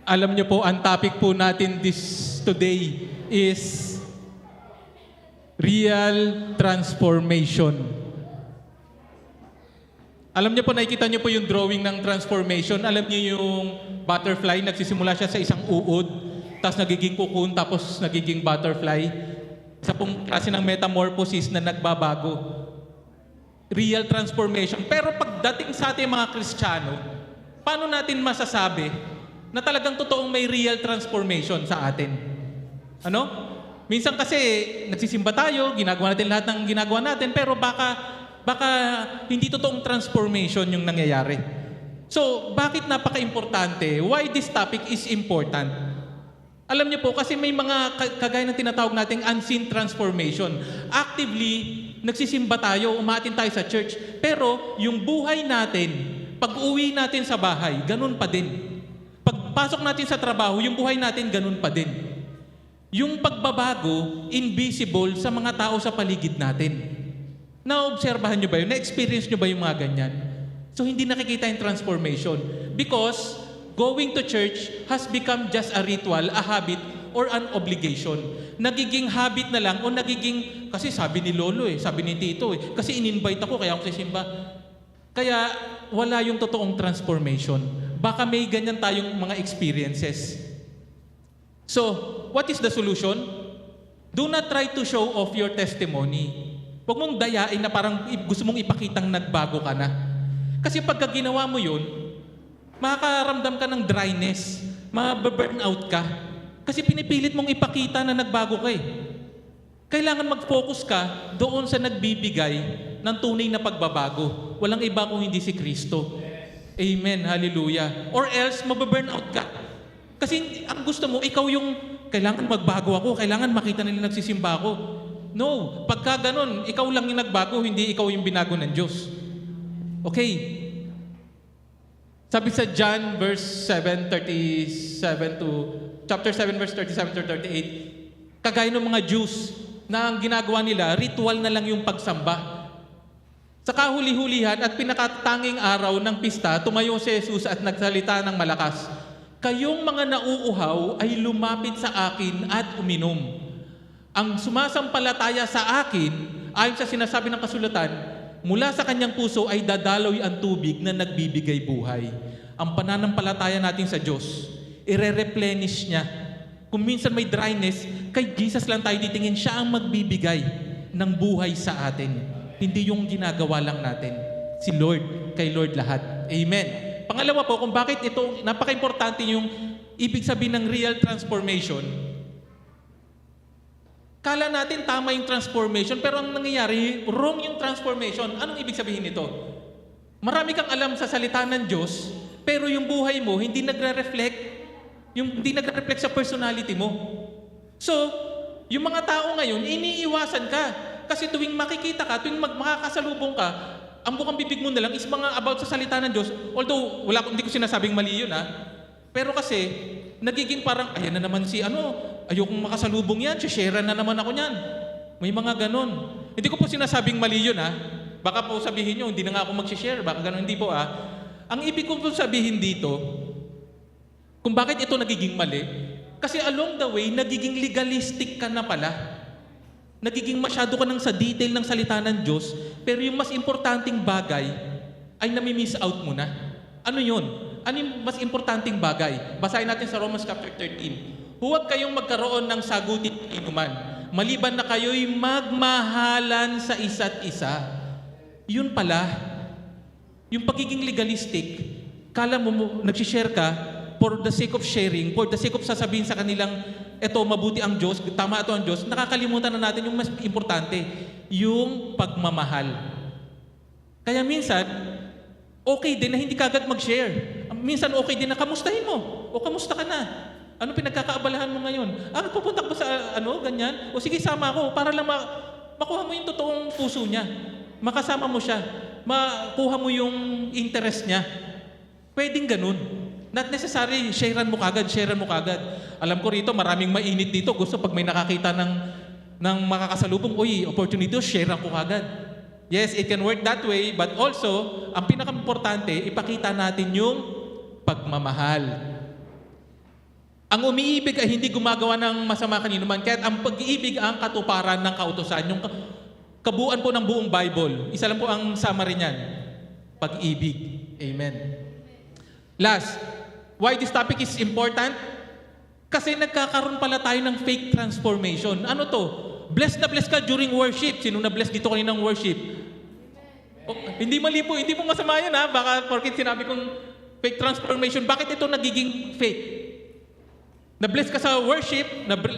Alam niyo po, ang topic po natin today is real transformation. Alam niyo po, nakikita niyo po yung drawing ng transformation. Alam niyo yung butterfly, nagsisimula siya sa isang uod, tapos nagiging cocoon, tapos nagiging butterfly. Isa pong klase ng metamorphosis na nagbabago. Real transformation. Pero pagdating sa ating mga Kristiyano, paano natin masasabi na talagang totoong may real transformation sa atin? Ano? Minsan kasi nagsisimba tayo, ginagawa natin lahat ng ginagawa natin, pero baka hindi totoong transformation yung nangyayari. So, bakit napaka-importante? Why this topic is important? Alam niyo po, kasi may mga kagaya ng tinatawag nating unseen transformation. Actively, nagsisimba tayo, umaatin tayo sa church, pero yung buhay natin, pag-uwi natin sa bahay, ganun pa din. Pagpasok natin sa trabaho, yung buhay natin ganun pa din. Yung pagbabago, invisible sa mga tao sa paligid natin. Naobserbahan nyo ba yun? Na-experience nyo ba yung mga ganyan? So, hindi nakikita yung transformation. Because going to church has become just a ritual, a habit, or an obligation. Nagiging habit na lang o nagiging, kasi sabi ni Lolo sabi ni Tito kasi in-invite ako kaya ako sisimba. Kaya wala yung totoong transformation. Baka may ganyan tayong mga experiences. So, what is the solution? Do not try to show off your testimony. Huwag mong dayain na parang gusto mong ipakitang nagbago ka na. Kasi pagka ginawa mo yun, makakaramdam ka ng dryness, ma-burn out ka. Kasi pinipilit mong ipakita na nagbago ka . Kailangan mag-focus ka doon sa nagbibigay ng tunay na pagbabago. Walang iba kung hindi si Kristo. Amen, hallelujah. Or else, mababurn out ka. Kasi ang gusto mo, ikaw yung kailangan magbago ako, kailangan makita nila nagsisimba ako. No, pagka ganun, ikaw lang yung nagbago, hindi ikaw yung binago ng Diyos. Okay. Sabi sa John verse 7:37 to chapter 7 verse 37 to 38, kagaya ng mga Jews na ang ginagawa nila, ritual na lang yung pagsamba. Sa kahuli-hulihan at pinakatanging araw ng pista, tumayo si Jesus at nagsalita ng malakas, "Kayong mga nauuhaw ay lumapit sa akin at uminom. Ang sumasampalataya sa akin, ayon sa sinasabi ng kasulatan, mula sa kanyang puso ay dadaloy ang tubig na nagbibigay buhay." Ang pananampalataya natin sa Diyos, ire-replenish niya. Kung minsan may dryness, kay Jesus lang tayo titingin, siya ang magbibigay ng buhay sa atin. Hindi yung ginagawa lang natin. Si Lord, kay Lord lahat. Amen. Pangalawa po, kung bakit ito, napaka-importante yung ibig sabihin ng real transformation. Kala natin tama yung transformation, pero ang nangyayari, wrong yung transformation. Anong ibig sabihin nito? Marami kang alam sa salita ng Diyos, pero yung buhay mo hindi hindi nagre-reflect sa personality mo. So, yung mga tao ngayon, iniiwasan ka. Kasi tuwing makikita ka, tuwing makakasalubong ka, ang bukang bibig mo na lang is mga about sa salita ng Diyos. Although, hindi ko sinasabing mali yun Pero kasi, nagiging parang, ayan na naman ayokong makasalubong yan, share na naman ako niyan. May mga ganon. Hindi ko po sinasabing mali yun Baka po sabihin nyo, hindi na nga ako mag-share, baka ganon, hindi po Ang ibig ko po sabihin dito, kung bakit ito nagiging mali, kasi along the way, nagiging legalistic ka na pala. Nagiging masyado ka nang sa detail ng salita ng Diyos, pero yung mas importanteng bagay ay nami-miss out mo na. Ano yun? Ano yung mas importanteng bagay? Basahin natin sa Romans chapter 13. Huwag kayong magkaroon ng sagutin inuman, maliban na kayo'y magmahalan sa isa't isa. Yun pala, yung pagiging legalistic, kala mo nag-share ka for the sake of sharing, for the sake of sasabihin sa kanilang, eto, mabuti ang Diyos, tama ito ang Diyos, nakakalimutan na natin yung mas importante, yung pagmamahal. Kaya minsan, okay din na hindi ka agad mag-share. Minsan okay din na kamustahin mo. O kamusta ka na? Ano pinagkakaabalahan mo ngayon? Pupunta ka ba sa ganyan? O sige, sama ako para lang makuha mo yung totoong puso niya. Makasama mo siya. Makuha mo yung interest niya. Pwedeng ganun. Not necessary, sharean mo kagad. Alam ko rito, maraming mainit dito. Gusto pag may nakakita ng makakasalubong, opportunity, sharean ko kagad. Yes, it can work that way, but also, ang pinaka-importante, ipakita natin yung pagmamahal. Ang umiibig ay hindi gumagawa ng masama kanino man, kaya't ang pag-ibig ang katuparan ng kautusan. Yung kabuuan po ng buong Bible. Isa lang po ang summary niyan. Pag-ibig. Amen. Last, why this topic is important? Kasi nagkakaroon pala tayo ng fake transformation. Ano to? Blessed na blessed ka during worship. Sino na blessed dito kaninang worship? Oh, hindi mali po, hindi po masama yan ha. Baka porkit sinabi kong fake transformation, bakit ito nagiging fake? Na-bless ka sa worship,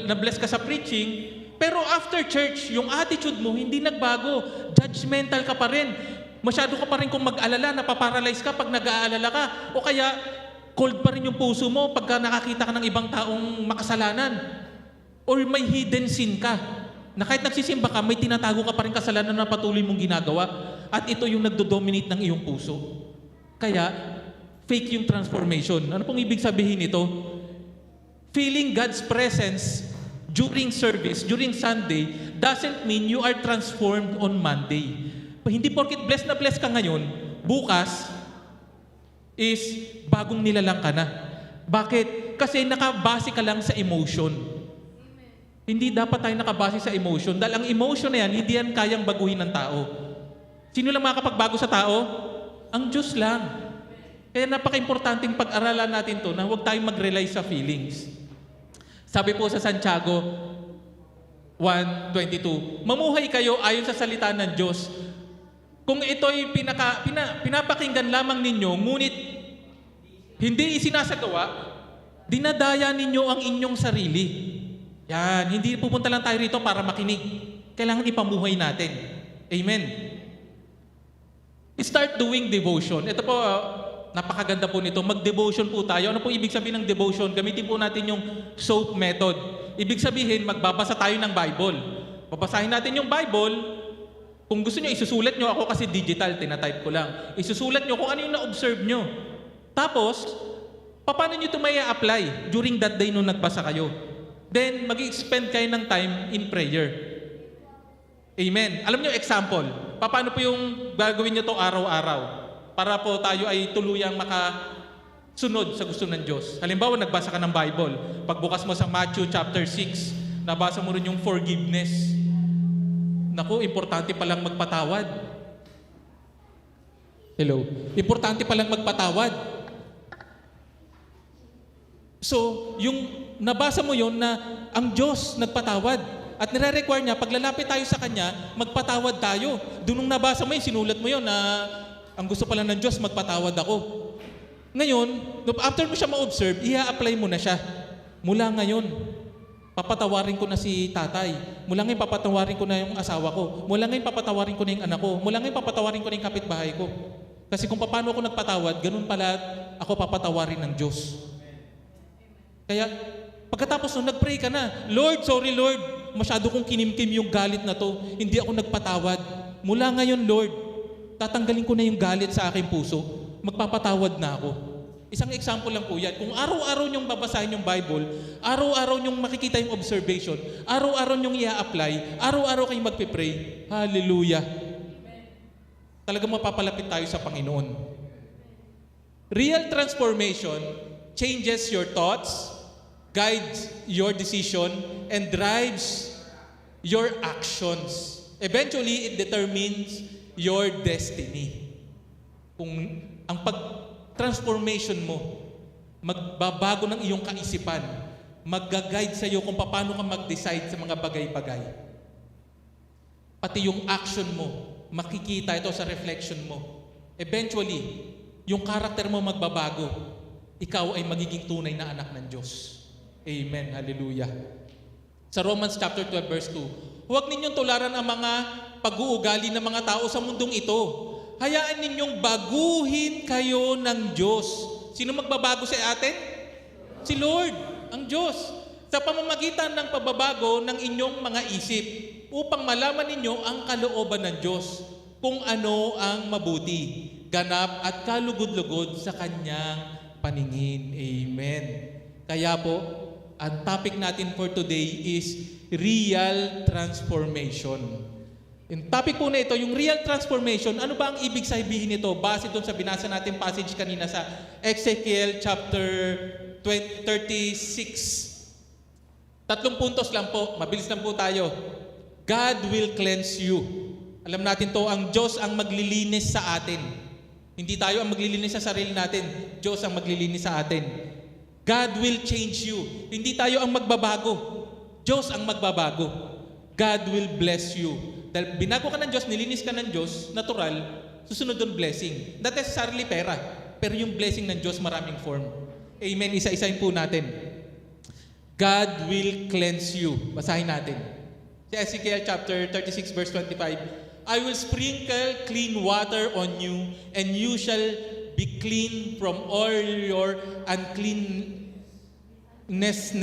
na-bless ka sa preaching, pero after church, yung attitude mo hindi nagbago. Judgmental ka pa rin. Masyado ka pa rin kung mag-alala, napaparalyze ka pag nag-aalala ka. O kaya, cold pa rin yung puso mo pagka nakakita ka ng ibang taong makasalanan. Or may hidden sin ka. Na kahit nagsisimba ka, may tinatago ka pa rin kasalanan na patuloy mong ginagawa. At ito yung nagdo-dominate ng iyong puso. Kaya, fake yung transformation. Ano pong ibig sabihin nito? Feeling God's presence during service, during Sunday, doesn't mean you are transformed on Monday. Hindi porket blessed na blessed ka ngayon, bukas is bagong nilalang ka na. Bakit? Kasi nakabase ka lang sa emotion. Hindi dapat tayo nakabase sa emotion. Dahil ang emotion na yan, hindi yan kayang baguhin ng tao. Sino lang makakapagbago sa tao? Ang Diyos lang. Kaya napaka-importanting pag-aralan natin to na huwag tayong mag-rely sa feelings. Sabi po sa Santiago 1:22, mamuhay kayo ayon sa salita ng Diyos. Kung ito'y pinapakinggan lamang ninyo, ngunit hindi isinasagawa, dinadaya ninyo ang inyong sarili. Yan, hindi pupunta lang tayo rito para makinig. Kailangan ipamuhay natin. Amen. Start doing devotion. Ito po, napakaganda po nito. Mag-devotion po tayo. Ano po ibig sabihin ng devotion? Gamitin po natin yung SOAP method. Ibig sabihin, magbabasa tayo ng Bible. Babasahin natin yung Bible. Kung gusto nyo, isusulat nyo. Ako kasi digital, tinatype ko lang. Isusulat nyo kung ano yung na-observe nyo. Tapos, paano nyo ito may apply during that day nung nagbasa kayo? Then, mag-spend kayo ng time in prayer. Amen. Alam nyo, example. Paano po yung gagawin nyo to araw-araw? Para po tayo ay tuluyang makasunod sa gusto ng Diyos. Halimbawa, nagbasa ka ng Bible. Pagbukas mo sa Matthew chapter 6, nabasa mo rin yung forgiveness. Naku, importante palang magpatawad. Hello? Importante palang magpatawad. So, yung nabasa mo yon na ang Diyos nagpatawad. At nire-require niya, pag lalapit tayo sa Kanya, magpatawad tayo. Doon nung nabasa mo yun, sinulat mo yun na ang gusto pala ng Diyos, magpatawad ako. Ngayon, after mo siya ma-observe, i-apply mo na siya. Mula ngayon, papatawarin ko na si tatay. Mula ngayon, papatawarin ko na yung asawa ko. Mula ngayon, papatawarin ko na yung anak ko. Mula ngayon, papatawarin ko na yung kapitbahay ko. Kasi kung paano ako nagpatawad, ganun pala ako papatawarin ng Diyos. Kaya, pagkatapos nung nag-pray ka na, Lord, sorry Lord, masyado kong kinimkim yung galit na to. Hindi ako nagpatawad. Mula ngayon, Lord, tatanggalin ko na yung galit sa aking puso. Magpapatawad na ako. Isang example lang po yan. Kung araw-araw nyong babasahin yung Bible, araw-araw nyong makikita yung observation, araw-araw nyong i-apply, araw-araw kayong magpipray, hallelujah. Talagang mapapalapit tayo sa Panginoon. Real transformation changes your thoughts, guides your decision, and drives your actions. Eventually, it determines your destiny. Kung ang pag-transformation mo, magbabago ng iyong kaisipan, mag-guide sa iyo kung paano ka mag-decide sa mga bagay-bagay. Pati yung action mo, makikita ito sa reflection mo. Eventually, yung karakter mo magbabago. Ikaw ay magiging tunay na anak ng Diyos. Amen. Hallelujah. Sa Romans chapter 12 verse 2, huwag ninyong tularan ang mga pag-uugali ng mga tao sa mundong ito. Hayaan ninyong baguhin kayo ng Diyos. Sino magbabago sa atin? Si Lord, ang Diyos. Sa pamamagitan ng pagbabago ng inyong mga isip upang malaman ninyo ang kalooban ng Diyos kung ano ang mabuti, ganap at kalugod-lugod sa Kanyang paningin. Amen. Kaya po, ang topic natin for today is real transformation. Yung topic po na ito, yung real transformation, ano ba ang ibig sabihin nito? Base doon sa binasa natin passage kanina sa Ezekiel chapter 36. 3 puntos lang po, mabilis lang po tayo. God will cleanse you. Alam natin to, ang Diyos ang maglilinis sa atin. Hindi tayo ang maglilinis sa sarili natin. Diyos ang maglilinis sa atin. God will change you. Hindi tayo ang magbabago. Diyos ang magbabago. God will bless you. Dahil binago ka ng Diyos, nilinis ka ng Diyos, natural, susunod doon blessing. Not necessarily pera, pero yung blessing ng Diyos maraming form. Amen. Isa-isahin po natin. God will cleanse you. Basahin natin. Sa Ezekiel chapter 36 verse 25, I will sprinkle clean water on you, and you shall be clean from all your uncleanness,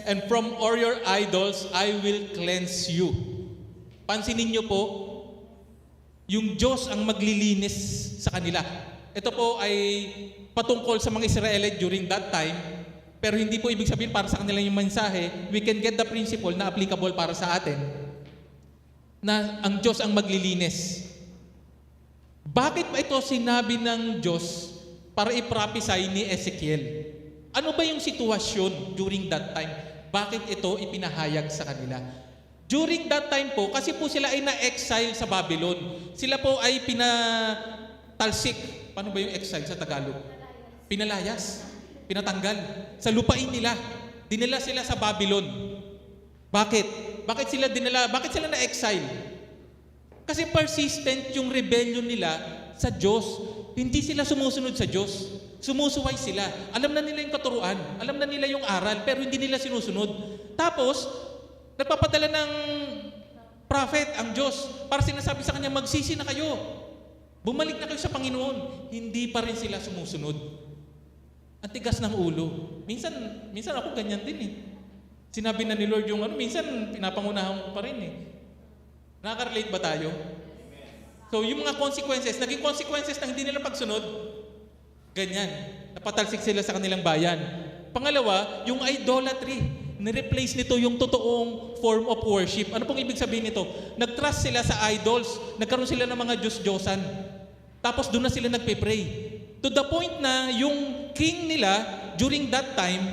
and from all your idols I will cleanse you. Pansinin niyo po, yung Diyos ang maglilinis sa kanila. Ito po ay patungkol sa mga Israelite during that time, pero hindi po ibig sabihin para sa kanila yung mensahe. We can get the principle na applicable para sa atin, na ang Diyos ang maglilinis. Bakit ba ito sinabi ng Diyos para i-prophesy ni Ezekiel? Ano ba yung sitwasyon during that time? Bakit ito ipinahayag sa kanila? During that time po, kasi po sila ay na-exile sa Babylon. Sila po ay pinatalsik. Paano ba yung exile sa Tagalog? Pinalayas. Pinatanggal. Sa lupain nila. Dinala sila sa Babylon. Bakit? Bakit sila na-exile? Kasi persistent yung rebellion nila sa Diyos. Hindi sila sumusunod sa Diyos. Sumusuway sila. Alam na nila yung katuruan. Alam na nila yung aral, pero hindi nila sinusunod. Tapos, nagpapadala ng prophet ang Diyos para sinasabi sa kanya, magsisi na kayo. Bumalik na kayo sa Panginoon. Hindi pa rin sila sumusunod. Ang tigas ng ulo. Minsan ako ganyan din eh. Sinabi na ni Lord yung minsan pinapangunahan ko pa rin eh. Nakaka-relate ba tayo? So yung mga consequences, naging consequences na hindi nila pagsunod, ganyan. Napatalsik sila sa kanilang bayan. Pangalawa, yung idolatry. Nireplace nito yung totoong form of worship. Ano pong ibig sabihin nito? Nag-trust sila sa idols. Nagkaroon sila ng mga Diyos-Diyosan. Tapos doon na sila nagpe-pray. To the point na yung king nila during that time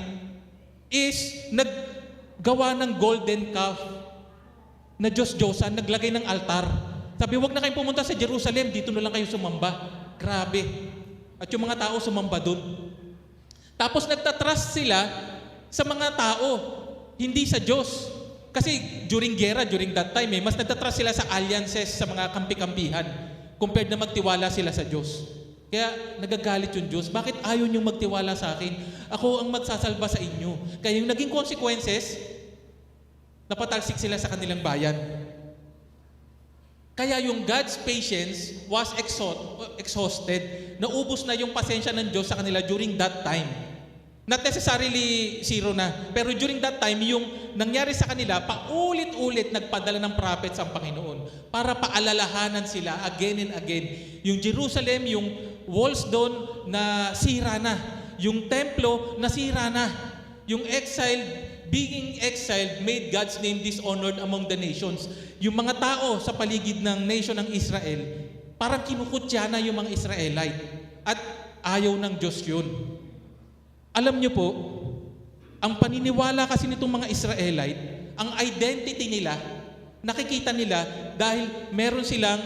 is naggawa ng golden calf na Diyos-Diyosan, naglagay ng altar. Sabi, huwag na kayong pumunta sa Jerusalem, dito na lang kayo sumamba. Grabe. At yung mga tao sumamba doon. Tapos nagtatrust sila sa mga tao, hindi sa Diyos. Kasi during that time, mas nagtatrust sila sa alliances, sa mga kampi-kampihan, compared na magtiwala sila sa Diyos. Kaya nagagalit yung Diyos. Bakit ayaw niyong magtiwala sa akin? Ako ang magsasalba sa inyo. Kaya yung naging consequences, napatalsik sila sa kanilang bayan. Kaya yung God's patience was exhausted. Naubos na yung pasensya ng Diyos sa kanila during that time. Not necessarily zero na. Pero during that time, yung nangyari sa kanila, paulit-ulit nagpadala ng prophets ang Panginoon para paalalahanan sila again and again. Yung Jerusalem, yung walls doon na sira na. Yung templo na sira na. Yung being exiled made God's name dishonored among the nations. Yung mga tao sa paligid ng nation ng Israel, parang kinukutya na yung mga Israelite. At ayaw ng Diyos yun. Alam niyo po, ang paniniwala kasi nitong mga Israelite, ang identity nila, nakikita nila dahil meron silang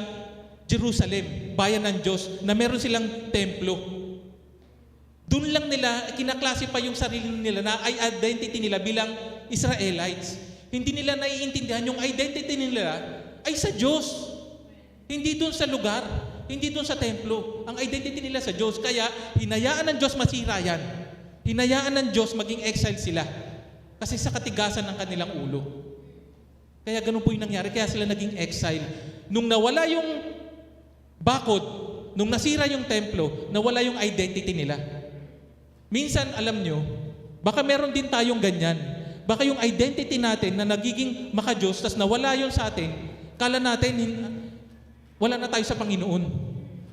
Jerusalem, bayan ng Diyos, na meron silang templo. Doon lang nila kinaklasify yung sarili nila na ay identity nila bilang Israelites. Hindi nila naiintindihan yung identity nila ay sa Diyos. Hindi doon sa lugar, hindi doon sa templo. Ang identity nila sa Diyos. Kaya hinayaan ng Diyos masira yan. Hinayaan ng Diyos maging exile sila. Kasi sa katigasan ng kanilang ulo. Kaya ganun po yung nangyari. Kaya sila naging exile. Nung nawala yung bakod, nung nasira yung templo, nawala yung identity nila. Minsan, alam nyo, baka meron din tayong ganyan. Baka yung identity natin na nagiging maka-Diyos, tas nawala yun sa atin, kala natin, wala na tayo sa Panginoon.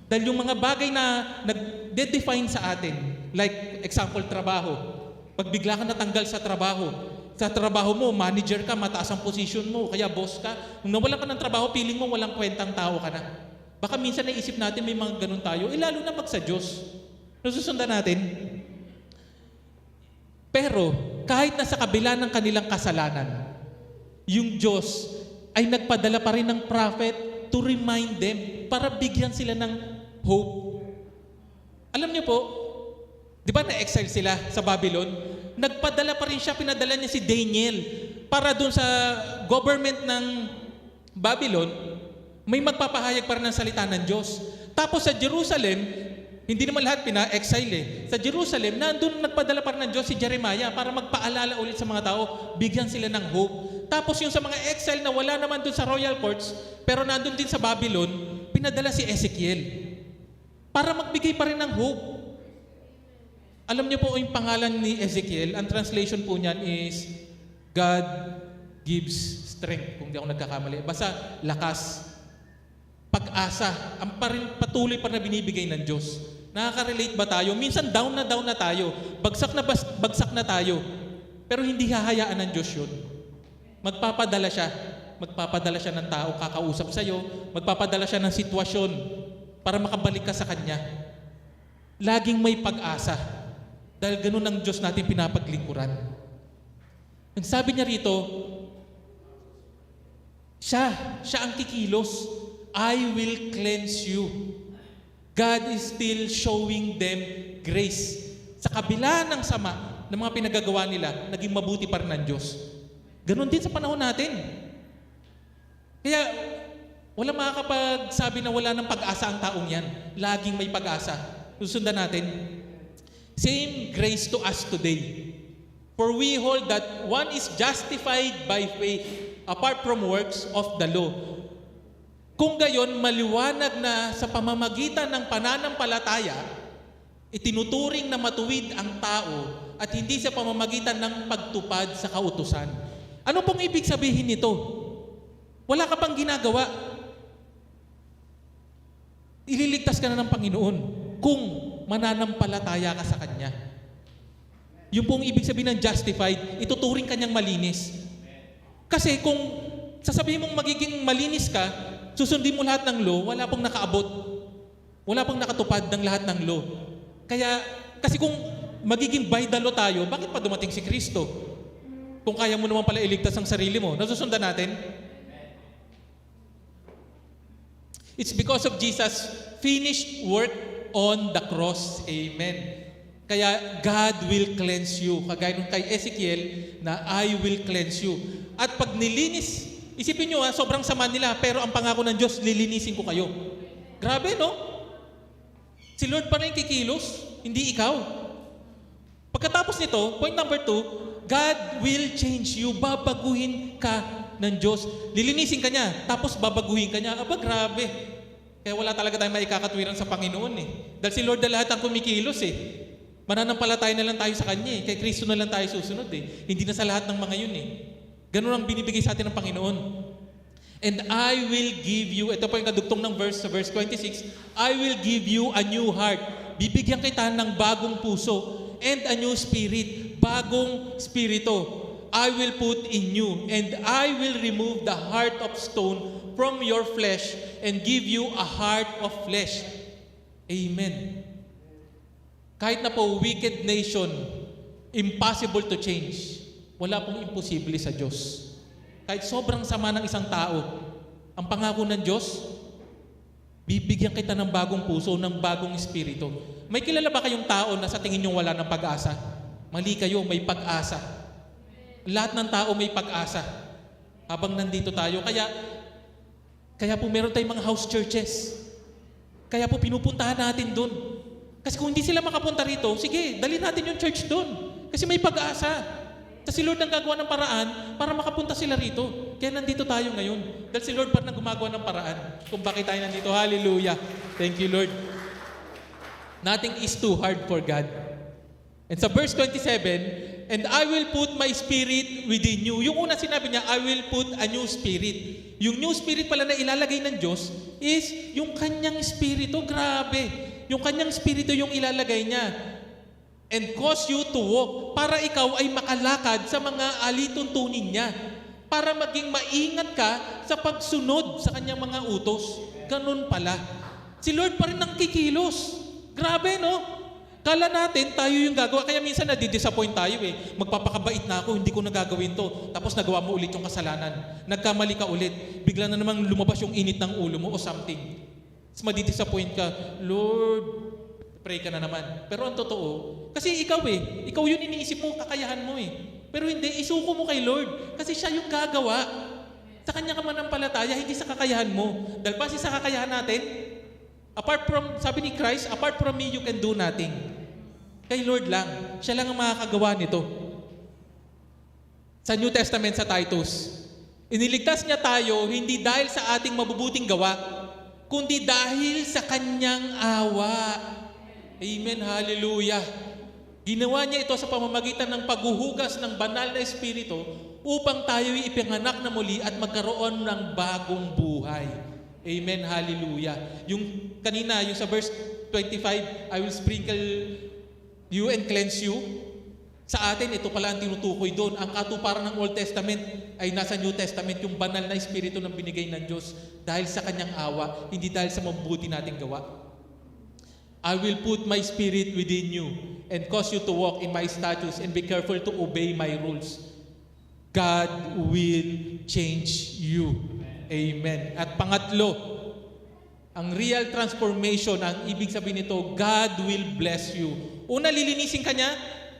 Dahil yung mga bagay na nag-define sa atin, like example, trabaho. Pag bigla ka natanggal sa trabaho, Sa trabaho mo, manager ka, mataas ang position mo, kaya boss ka. Nung nawalan ka ng trabaho, feeling mo walang kwentang tao ka na. Baka minsan naisip natin may mga ganun tayo, lalo na pag sa Diyos. Nasusundan natin. Pero, kahit nasa kabila ng kanilang kasalanan, yung Diyos ay nagpadala pa rin ng prophet to remind them, para bigyan sila ng hope. Alam niyo po, di ba na-exile sila sa Babylon? Nagpadala pa rin siya, pinadala niya si Daniel para dun sa government ng Babylon, may magpapahayag pa rin ng salita ng Diyos. Tapos sa Jerusalem, hindi naman lahat pina-exile eh. Sa Jerusalem, nandun nagpadala pa rin ng Diyos si Jeremiah para magpaalala ulit sa mga tao, bigyan sila ng hope. Tapos yung sa mga exile na wala naman dun sa royal courts, pero nandun din sa Babylon, pinadala si Ezekiel para magbigay pa rin ng hope. Alam niyo po yung pangalan ni Ezekiel, ang translation po niyan is God gives strength, kung di ako nagkakamali. Basta lakas, pag-asa, ang patuloy pa na binibigay ng Diyos. Nakaka-relate ba tayo? Minsan down na tayo. Bagsak na tayo. Pero hindi hahayaan ng Diyos yun. Magpapadala siya. Magpapadala siya ng tao kakausap sa'yo. Magpapadala siya ng sitwasyon para makabalik ka sa Kanya. Laging may pag-asa. Dahil ganun ang Diyos natin pinapaglingkuran. Ang sabi niya rito, siya ang kikilos. I will cleanse you. God is still showing them grace. Sa kabila ng sama ng mga pinagagawa nila, naging mabuti pa rin ng Diyos. Ganun din sa panahon natin. Kaya, wala makakapagsabi na wala ng pag-asa ang taong yan. Laging may pag-asa. Susundan natin. Same grace to us today. For we hold that one is justified by faith apart from works of the law. Kung gayon, maliwanag na sa pamamagitan ng pananampalataya, itinuturing na matuwid ang tao at hindi sa pamamagitan ng pagtupad sa kautusan. Ano pong ibig sabihin nito? Wala ka pang ginagawa. Ililigtas ka na ng Panginoon kung mananampalataya ka sa Kanya. Yung pong ibig sabihin ng justified, ituturing Kanyang malinis. Kasi kung sasabihin mong magiging malinis ka, susundin mo lahat ng law, wala pong nakaabot. Wala pong nakatupad ng lahat ng law. Kasi kung magiging by the law tayo, bakit pa dumating si Kristo? Kung kaya mo naman pala iligtas ang sarili mo, nasusundan natin? It's because of Jesus' finished work on the cross. Amen. Kaya God will cleanse you. Kagaya nung kay Ezekiel na I will cleanse you. At pag nilinis, isipin nyo sobrang sama nila, pero ang pangako ng Diyos, lilinisin ko kayo. Grabe, no? Si Lord pa rin kikilos, hindi ikaw. Pagkatapos nito, point number 2, God will change you. Babaguhin ka ng Diyos. Lilinisin ka niya, tapos babaguhin ka niya. Aba, grabe. Kaya wala talaga tayong maikakatwiran sa Panginoon eh. Dahil si Lord na lahat ang kumikilos eh. Mananampalataya na lang tayo sa Kanya eh. Kay Kristo na lang tayo susunod eh. Hindi na sa lahat ng mga yun eh. Ganun ang binibigay sa atin ng Panginoon. And I will give you, ito po yung kadugtong ng verse, sa verse 26, I will give you a new heart. Bibigyan kita ng bagong puso and a new spirit. Bagong spirito. I will put in you, and I will remove the heart of stone from your flesh and give you a heart of flesh. Amen. Kahit na po wicked nation, impossible to change. Wala pong imposible sa Diyos. Kahit sobrang sama ng isang tao, ang pangako ng Diyos, bibigyan kita ng bagong puso, ng bagong espiritu. May kilala ba kayong tao na sa tingin nyo wala ng pag-asa? Mali kayo, may pag-asa. Lahat ng tao may pag-asa habang nandito tayo. Kaya po meron tayong mga house churches. Kaya po pinupuntahan natin doon. Kasi kung hindi sila makapunta rito, sige, dali natin yung church doon. Kasi may pag-asa. Kasi si Lord ang gagawa ng paraan para makapunta sila rito. Kaya nandito tayo ngayon. Dahil si Lord pa na gumagawa ng paraan kung bakit tayo nandito. Hallelujah. Thank you, Lord. Nothing is too hard for God. And sa verse 27, and I will put my spirit within you. Yung una sinabi niya, I will put a new spirit. Yung new spirit pala na ilalagay ng Diyos is yung kanyang spirito. Grabe. Yung kanyang spirito yung ilalagay niya. and cause you to walk, para ikaw ay makalakad sa mga alituntunin niya, para maging maingat ka sa pagsunod sa kanyang mga utos. Ganun pala. Si Lord pa rin ang kikilos. Grabe, no? Kala natin, tayo yung gagawa. Kaya minsan nadidisappoint tayo eh. Magpapakabait na ako, hindi ko nagagawin to. Tapos nagawa mo ulit yung kasalanan. Nagkamali ka ulit. Bigla na namang lumabas yung init ng ulo mo o something. Tapos madidisappoint ka, Lord, pray ka na naman. Pero ang totoo, kasi ikaw yun iniisip mo, kakayahan mo eh. Pero hindi, isuko mo kay Lord. Kasi siya yung gagawa. Sa kanya ka manampalataya, hindi sa kakayahan mo. Dahil base sa kakayahan natin, sabi ni Christ, apart from me, you can do nothing. Kay Lord lang. Siya lang ang makakagawa nito. Sa New Testament, sa Titus, iniligtas niya tayo hindi dahil sa ating mabubuting gawa, kundi dahil sa kanyang awa. Amen, hallelujah. Ginawa niya ito sa pamamagitan ng paghuhugas ng banal na Espiritu upang tayo'y ipinganak na muli at magkaroon ng bagong buhay. Amen, hallelujah. Yung kanina, yung sa verse 25, I will sprinkle you and cleanse you. Sa atin, ito pala ang tinutukoy doon. Ang katuparan ng Old Testament ay nasa New Testament, yung banal na Espiritu ng binigay ng Diyos dahil sa kanyang awa, hindi dahil sa mabuti nating gawa. I will put my Spirit within you and cause you to walk in my statutes and be careful to obey my rules. God will change you. Amen. At pangatlo, ang real transformation, ang ibig sabihin nito, God will bless you. Una, lilinisin ka niya.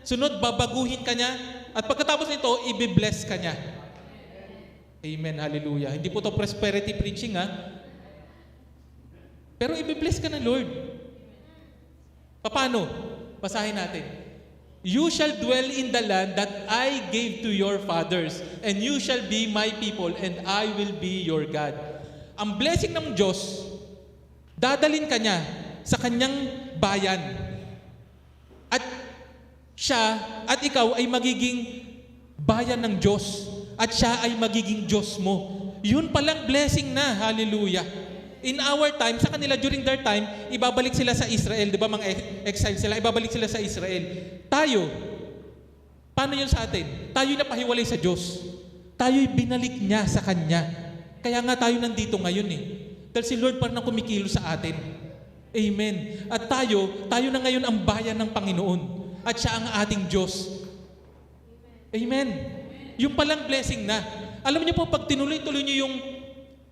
Sunod, babaguhin ka niya. At pagkatapos nito, i-bless ka niya. Amen. Hallelujah. Hindi po to prosperity preaching, ha? Pero i-bless ka ng Lord. Paano? Basahin natin. You shall dwell in the land that I gave to your fathers, and you shall be my people, and I will be your God. Ang blessing ng Diyos, dadalin ka niya sa kanyang bayan. At siya at ikaw ay magiging bayan ng Diyos. At siya ay magiging Diyos mo. Yun palang blessing na. Hallelujah. In our time, sa kanila during their time, ibabalik sila sa Israel. Di ba mga exile sila? Ibabalik sila sa Israel. Tayo, paano yun sa atin? Tayo'y napahiwalay sa Diyos. Tayo'y binalik niya sa Kanya. Kaya nga tayo nandito ngayon eh. Dahil si Lord parang kumikilos sa atin. Amen. At tayo na ngayon ang bayan ng Panginoon. At siya ang ating Diyos. Amen. Yung palang blessing na. Alam niyo po, pag tinuloy-tuloy niyo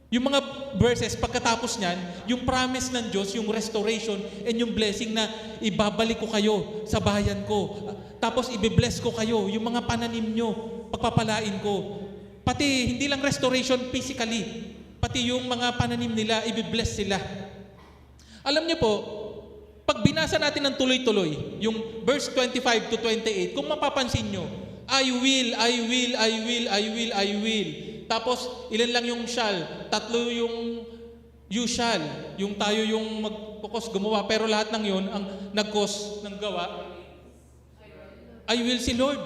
yung mga verses, pagkatapos niyan, yung promise ng Diyos, yung restoration, and yung blessing na ibabalik ko kayo sa bayan ko. Tapos ibe-bless ko kayo, yung mga pananim nyo, pagpapalain ko. Pati, hindi lang restoration physically, pati yung mga pananim nila, ibe-bless sila. Alam niyo po, pag binasa natin ng tuloy-tuloy, yung verse 25 to 28, kung mapapansin nyo, I will. Tapos, ilan lang yung shall. 3 yung you shall. Yung tayo yung mag-focus gumawa. Pero lahat ng yun, ang nag-cause ng gawa, I will si Lord.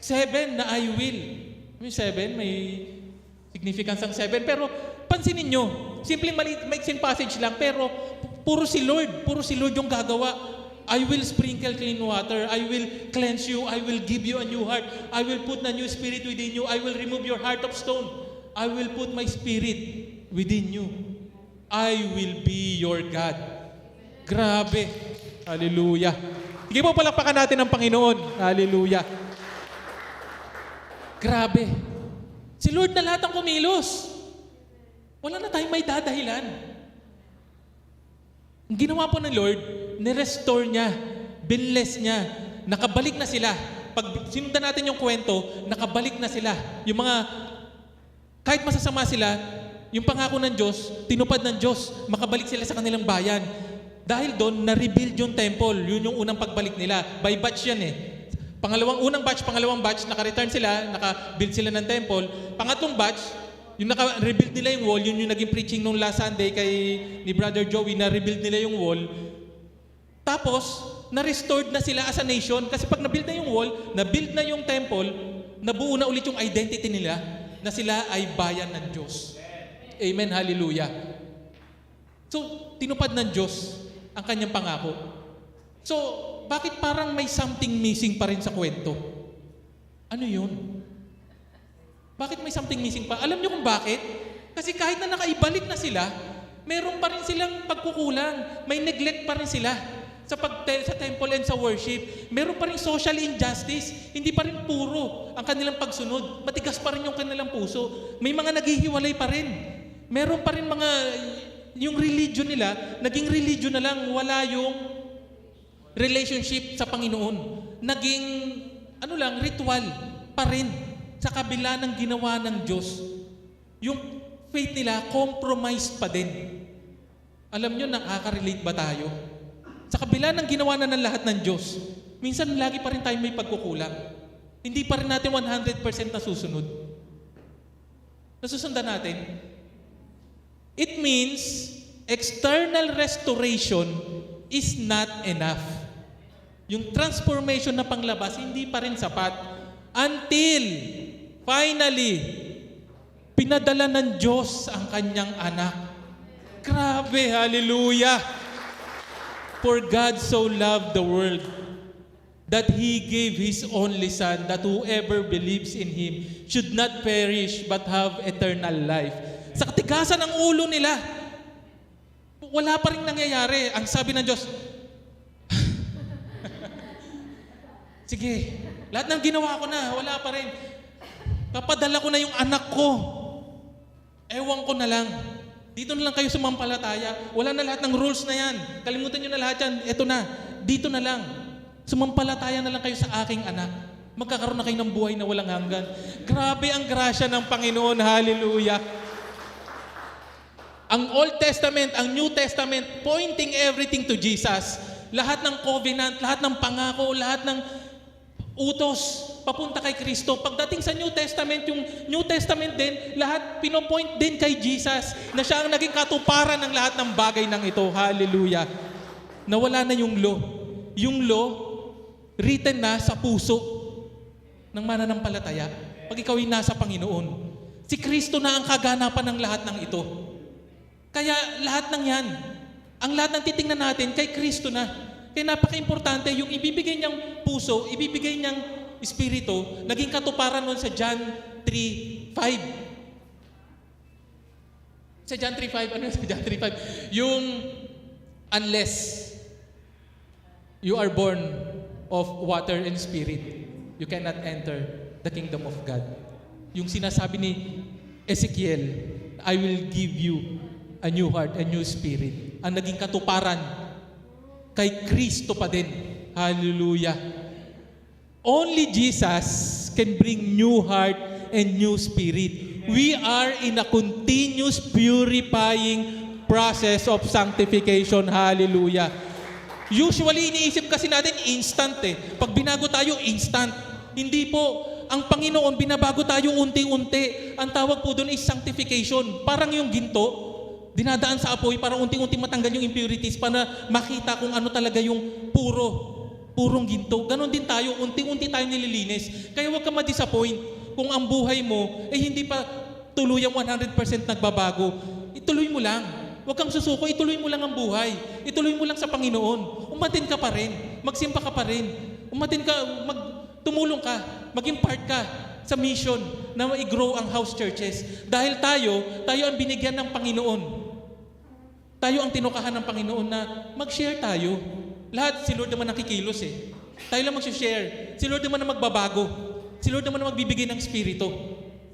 7 na I will. May 7, may significance ang 7. Pero, pansinin nyo, simpleng maiksing passage lang, pero puro si Lord yung gagawa. I will sprinkle clean water. I will cleanse you. I will give you a new heart. I will put a new spirit within you. I will remove your heart of stone. I will put my spirit within you. I will be your God. Grabe. Hallelujah. Sige po, palakpakan natin ang Panginoon. Hallelujah. Grabe. Si Lord na lahat ang kumilos. Wala na tayong may dadahilan. Ang ginawa po ng Lord, ni-restore niya, binless niya, nakabalik na sila. Pag sinundan natin yung kwento, nakabalik na sila. Yung mga, kahit masasama sila, yung pangako ng Diyos, tinupad ng Diyos, makabalik sila sa kanilang bayan. Dahil doon, na-rebuild yung temple. Yun yung unang pagbalik nila. By batch yan eh. Pangalawang batch, naka-return sila, naka-build sila ng temple. Pangatlong batch, yung naka-rebuild nila yung wall, yun yung naging preaching nung last Sunday ni Brother Joey, na-rebuild nila yung wall. Tapos, na-restored na sila as a nation kasi pag na-build na yung wall, na-build na yung temple, nabuo na ulit yung identity nila na sila ay bayan ng Diyos. Amen, hallelujah. So, tinupad ng Diyos ang kanyang pangako. So, bakit parang may something missing pa rin sa kwento? Ano yun? Bakit may something missing pa? Alam niyo kung bakit? Kasi kahit na nakaibalik na sila, meron pa rin silang pagkukulang. May neglect pa rin sila sa temple and sa worship. Meron pa rin social injustice. Hindi pa rin puro ang kanilang pagsunod. Matigas pa rin yung kanilang puso. May mga naghihiwalay pa rin. Meron pa rin yung religion nila, naging religion na lang, wala yung relationship sa Panginoon. Naging, ritual pa rin sa kabila ng ginawa ng Diyos. Yung faith nila, compromised pa din. Alam nyo, nakaka-relate ba tayo? Sa kabila ng ginawa na ng lahat ng Diyos, minsan lagi pa rin tayo may pagkukulang. Hindi pa rin natin 100% nasusunod. Nasusundan natin. It means external restoration is not enough. Yung transformation na panglabas, hindi pa rin sapat. Until, finally, pinadala ng Diyos ang kanyang anak. Grabe, hallelujah! For God so loved the world that He gave His only Son, that whoever believes in Him should not perish but have eternal life. Sa katigasan ng ulo nila, wala pa rin nangyayari. Ang sabi ng Diyos, sige, lahat ng ginawa ko na, wala pa rin. Kapadala ko na yung anak ko. Ewan ko na lang. Dito na lang kayo sumampalataya. Wala na lahat ng rules na yan. Kalimutan nyo na lahat yan. Eto na. Dito na lang. Sumampalataya na lang kayo sa aking anak. Magkakaroon na kayo ng buhay na walang hanggan. Grabe ang grasya ng Panginoon. Hallelujah. Ang Old Testament, ang New Testament, pointing everything to Jesus. Lahat ng covenant, lahat ng pangako, lahat ng utos, papunta kay Kristo. Pagdating sa New Testament, yung New Testament din, lahat pinopoint din kay Jesus na siya ang naging katuparan ng lahat ng bagay ng ito. Hallelujah. Nawala na yung law. Yung law, written na sa puso ng mananampalataya. Pag ikaw ay nasa Panginoon, si Kristo na ang kaganapan ng lahat ng ito. Kaya lahat ng yan, ang lahat ng titingnan natin, kay Kristo na. Kaya napaka-importante, yung ibibigay niyang puso, ibibigay niyang espiritu, naging katuparan nun sa John 3:5. Sa John 3:5, ano sa John 3:5? Yung unless you are born of water and spirit, you cannot enter the kingdom of God. Yung sinasabi ni Ezekiel, I will give you a new heart, a new spirit. Ang naging katuparan kay Kristo pa din. Hallelujah. Only Jesus can bring new heart and new spirit. We are in a continuous purifying process of sanctification. Hallelujah. Usually, iniisip kasi natin instant eh. Pag binago tayo, instant. Hindi po. Ang Panginoon, binabago tayo unti-unti. Ang tawag po doon is sanctification. Parang yung ginto, dinadaan sa apoy para unti-unti matanggal yung impurities para makita kung ano talaga yung purong ginto. Ganon din tayo, unti-unti tayo nililinis. Kaya huwag ka ma-disappoint kung ang buhay mo hindi pa tuluyang 100% nagbabago. Ituloy mo lang. Huwag kang susuko, ituloy mo lang ang buhay. Ituloy mo lang sa Panginoon. Umatin ka pa rin. Magsimba ka pa rin. Tumulong ka. Maging part ka sa mission na i-grow ang house churches. Dahil tayo ang binigyan ng Panginoon. Tayo ang tinukahan ng Panginoon na mag-share tayo. Lahat, si Lord naman nakikilos eh. Tayo lang mag-share. Si Lord naman na magbabago. Si Lord naman na magbibigay ng Espiritu.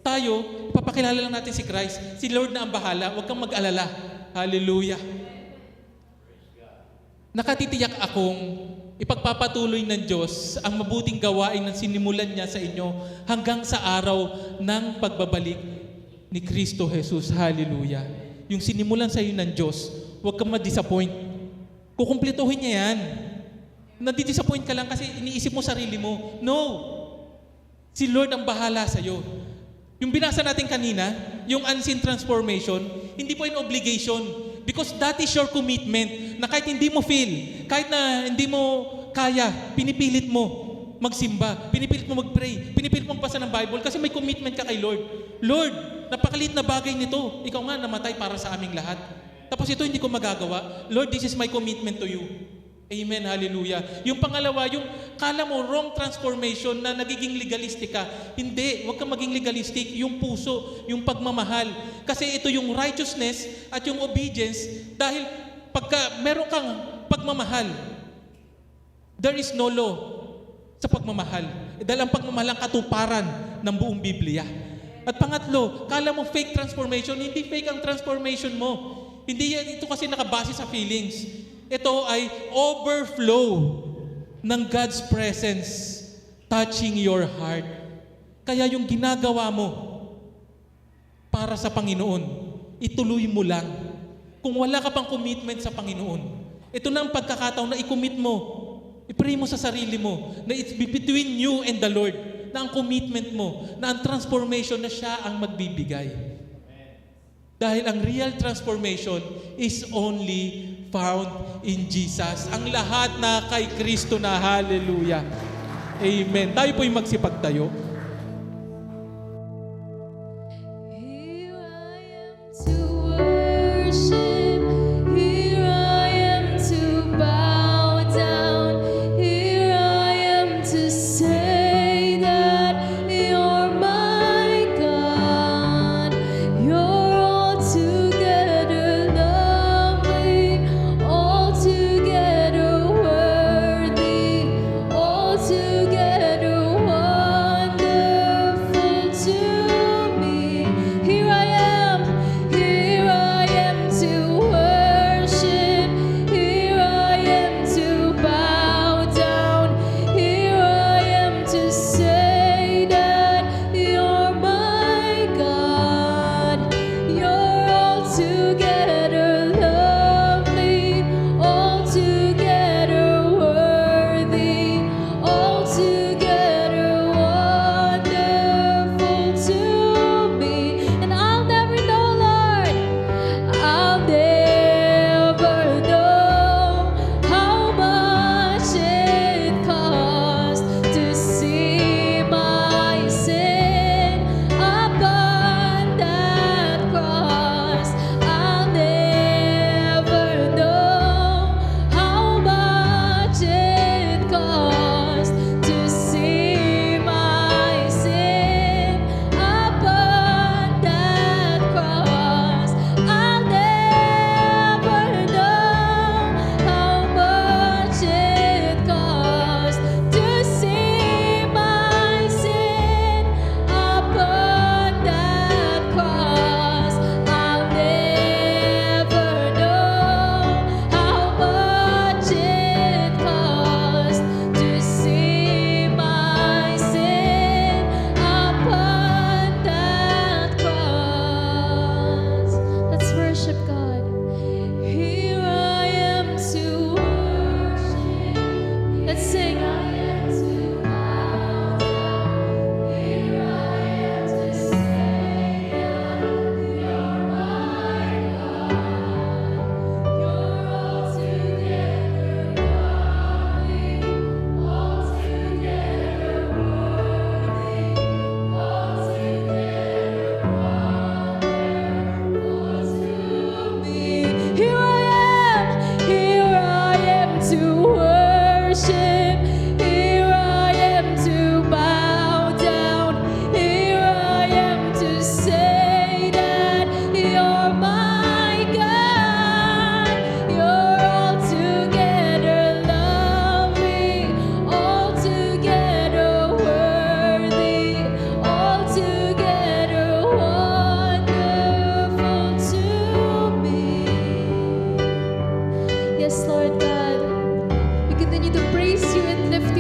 Tayo, ipapakilala lang natin si Christ. Si Lord na ang bahala. Huwag kang mag-alala. Hallelujah. Nakatitiyak akong ipagpapatuloy ng Diyos ang mabuting gawain na sinimulan niya sa inyo hanggang sa araw ng pagbabalik ni Kristo Jesus. Hallelujah. Yung sinimulan sa iyo ng Diyos, huwag kang ma-disappoint. Kukumplituhin niya yan. Nadi-disappoint ka lang kasi iniisip mo sarili mo. No. Si Lord ang bahala sa iyo. Yung binasa natin kanina, yung unseen transformation, hindi po yung obligation. Because that is your commitment na kahit hindi mo feel, kahit na hindi mo kaya, pinipilit mo magsimba, pinipilit mo mag-pray, pinipilit mo magbasa ng Bible kasi may commitment ka kay Lord. Lord, napakaliit na bagay nito. Ikaw nga namatay para sa aming lahat. Tapos ito hindi ko magagawa. Lord, this is my commitment to you. Amen, hallelujah. Yung pangalawa, yung kala mo wrong transformation na nagiging legalistic ka. Hindi, huwag kang maging legalistic. Yung puso, yung pagmamahal. Kasi ito yung righteousness at yung obedience dahil pagka meron kang pagmamahal, there is no law sa pagmamahal. Dahil ang pagmamahal ang katuparan ng buong Biblia. At pangatlo, kala mo fake transformation, hindi fake ang transformation mo. Hindi yan, ito kasi nakabase sa feelings. Ito ay overflow ng God's presence touching your heart. Kaya yung ginagawa mo para sa Panginoon, ituloy mo lang. Kung wala ka pang commitment sa Panginoon, ito na ang pagkakataon na i-commit mo. I-pray mo sa sarili mo na it's between you and the Lord, na ang commitment mo, na ang transformation na siya ang magbibigay. Dahil ang real transformation is only found in Jesus. Ang lahat na kay Kristo na. Hallelujah. Amen. Tayo po'y magsipagtayo. Here I am to worship. Here I am to bow down. Here I am to say that you're my God. You're altogether lovely, altogether worthy, altogether wonderful to me. Here I am to worship. Here I am to bow down. Here I am to say that you're my God. You're altogether lovely, altogether worthy, altogether wonderful to me. And I'll never know, Lord, I'll never know how much it cost to see my sin upon that cross. I'll never know how much it cost to see my sin upon that cross. I'll never know how much it cost to see my sin upon that cross. I'll never know how much it cost to see my sin upon that cross. Let's worship God. Here I am to worship. Let's sing. I am to bow down. Here I am to say that you're my God. You're altogether lovely, altogether worthy, altogether wonderful to me. Here I am to worship. Here I am to bow down. Here I am to say that you're my God. You're altogether lovely, altogether worthy, altogether wonderful to me. Yes, Lord God, we continue to praise you and lift